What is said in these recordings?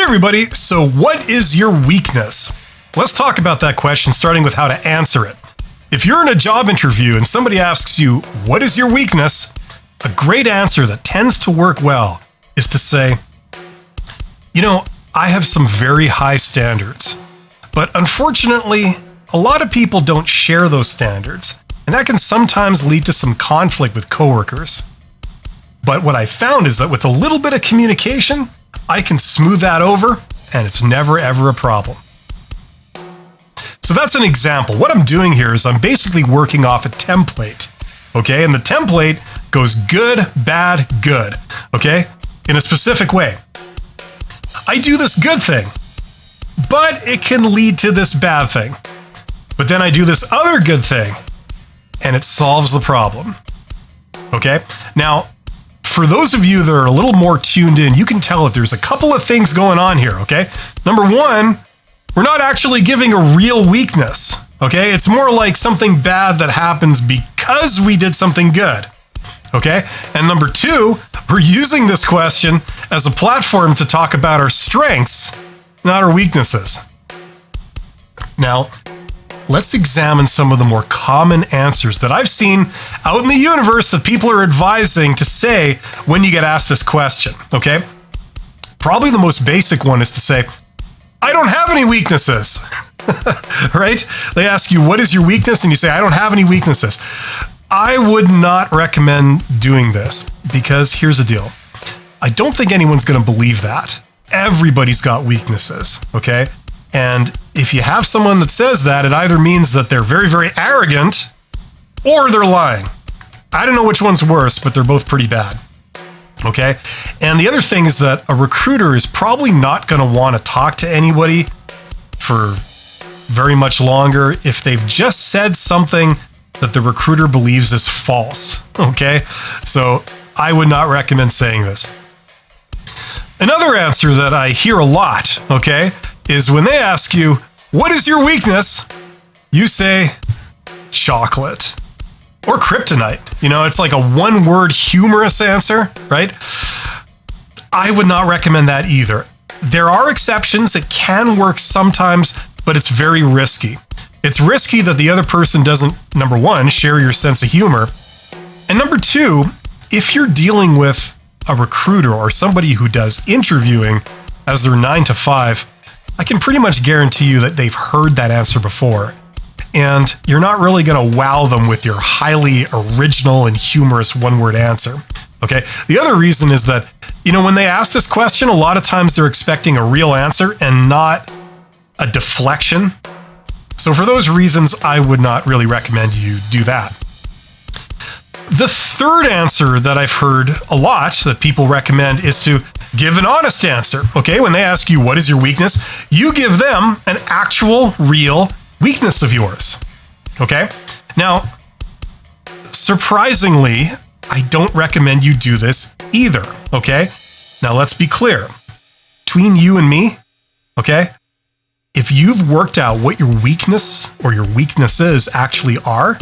everybody, so what is your weakness? Let's talk about that question, starting with how to answer it. If you're in a job interview and somebody asks you, what is your weakness? A great answer that tends to work well is to say, I have some very high standards, but unfortunately, a lot of people don't share those standards, and that can sometimes lead to some conflict with coworkers. But what I found is that with a little bit of communication, I can smooth that over, and it's never ever a problem. So that's an example. What I'm doing here is I'm basically working off a template, okay? And the template goes good, bad, good, okay? In a specific way. I do this good thing, but it can lead to this bad thing. But then I do this other good thing, and it solves the problem, okay? Now, for those of you that are a little more tuned in, you can tell that there's a couple of things going on here, okay? Number one, we're not actually giving a real weakness, okay? It's more like something bad that happens because we did something good, okay? And number two, we're using this question as a platform to talk about our strengths, not our weaknesses. Now, let's examine some of the more common answers that I've seen out in the universe that people are advising to say when you get asked this question, okay? Probably the most basic one is to say, I don't have any weaknesses, right? They ask you, what is your weakness? And you say, I don't have any weaknesses. I would not recommend doing this because here's the deal. I don't think anyone's going to believe that. Everybody's got weaknesses, okay? And if you have someone that says that, it either means that they're very, very arrogant or they're lying. I don't know which one's worse, but they're both pretty bad. Okay? And the other thing is that a recruiter is probably not going to want to talk to anybody for very much longer if they've just said something that the recruiter believes is false. Okay? So I would not recommend saying this. Another answer that I hear a lot, okay, is when they ask you, what is your weakness? You say, chocolate or kryptonite. It's like a one-word humorous answer, right? I would not recommend that either. There are exceptions. It can work sometimes, but it's very risky. It's risky that the other person doesn't, number one, share your sense of humor. And number two, if you're dealing with a recruiter or somebody who does interviewing as their 9 to 5, I can pretty much guarantee you that they've heard that answer before. And you're not really going to wow them with your highly original and humorous one-word answer. Okay? The other reason is that, when they ask this question, a lot of times they're expecting a real answer and not a deflection. So for those reasons, I would not really recommend you do that. The third answer that I've heard a lot that people recommend is to give an honest answer. Okay, when they ask you, what is your weakness? You give them an actual, real weakness of yours. Okay? Now, surprisingly, I don't recommend you do this either. Okay? Now, let's be clear. Between you and me, okay, if you've worked out what your weakness or your weaknesses actually are,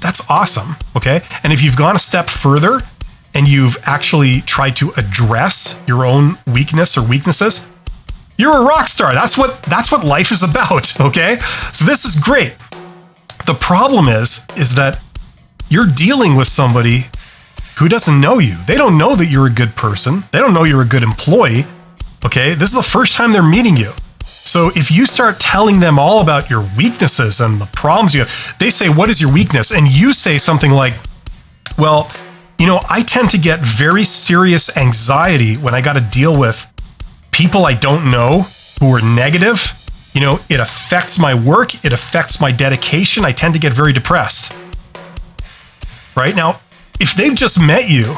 that's awesome, okay? And if you've gone a step further and you've actually tried to address your own weakness or weaknesses, you're a rock star. That's what life is about, okay? So this is great. The problem is that you're dealing with somebody who doesn't know you. They don't know that you're a good person. They don't know you're a good employee, okay? This is the first time they're meeting you. So if you start telling them all about your weaknesses and the problems you have, they say, what is your weakness? And you say something like, well, I tend to get very serious anxiety when I got to deal with people I don't know who are negative. It affects my work. It affects my dedication. I tend to get very depressed. Right? Now, if they've just met you,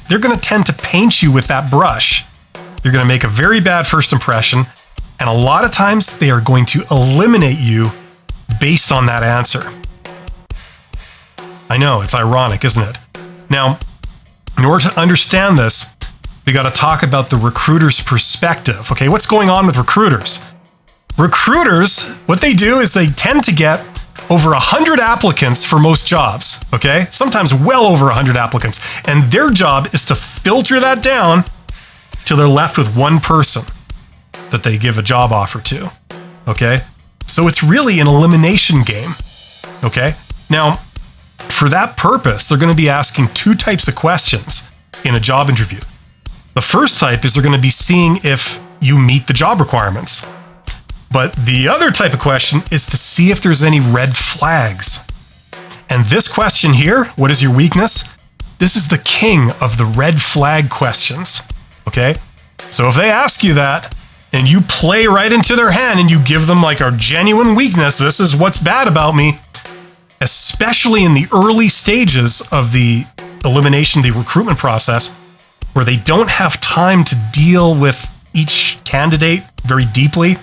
they're going to tend to paint you with that brush. You're going to make a very bad first impression. And a lot of times they are going to eliminate you based on that answer. I know, it's ironic, isn't it? Now, in order to understand this, we got to talk about the recruiter's perspective. Okay, what's going on with recruiters? Recruiters, what they do is they tend to get over 100 applicants for most jobs, okay? Sometimes well over 100 applicants. And their job is to filter that down till they're left with one person. that they give a job offer to. Okay? So it's really an elimination game. Okay? Now, for that purpose, they're going to be asking two types of questions in a job interview. The first type is they're going to be seeing if you meet the job requirements. But the other type of question is to see if there's any red flags. And this question here, what is your weakness? This is the king of the red flag questions. Okay? So if they ask you that and you play right into their hand and you give them like a genuine weakness, this is what's bad about me, especially in the early stages of the elimination, the recruitment process, where they don't have time to deal with each candidate very deeply,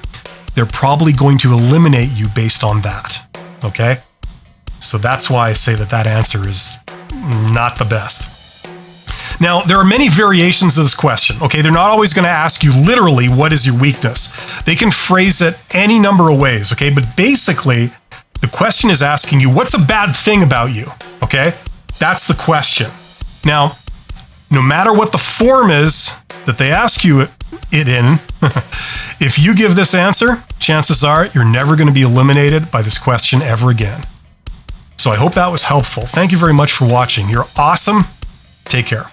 they're probably going to eliminate you based on that. Okay? So that's why I say that answer is not the best. Now, there are many variations of this question. Okay, they're not always going to ask you literally, what is your weakness? They can phrase it any number of ways. Okay, but basically, the question is asking you, what's a bad thing about you? Okay, that's the question. Now, no matter what the form is that they ask you it in, if you give this answer, chances are you're never going to be eliminated by this question ever again. So I hope that was helpful. Thank you very much for watching. You're awesome. Take care.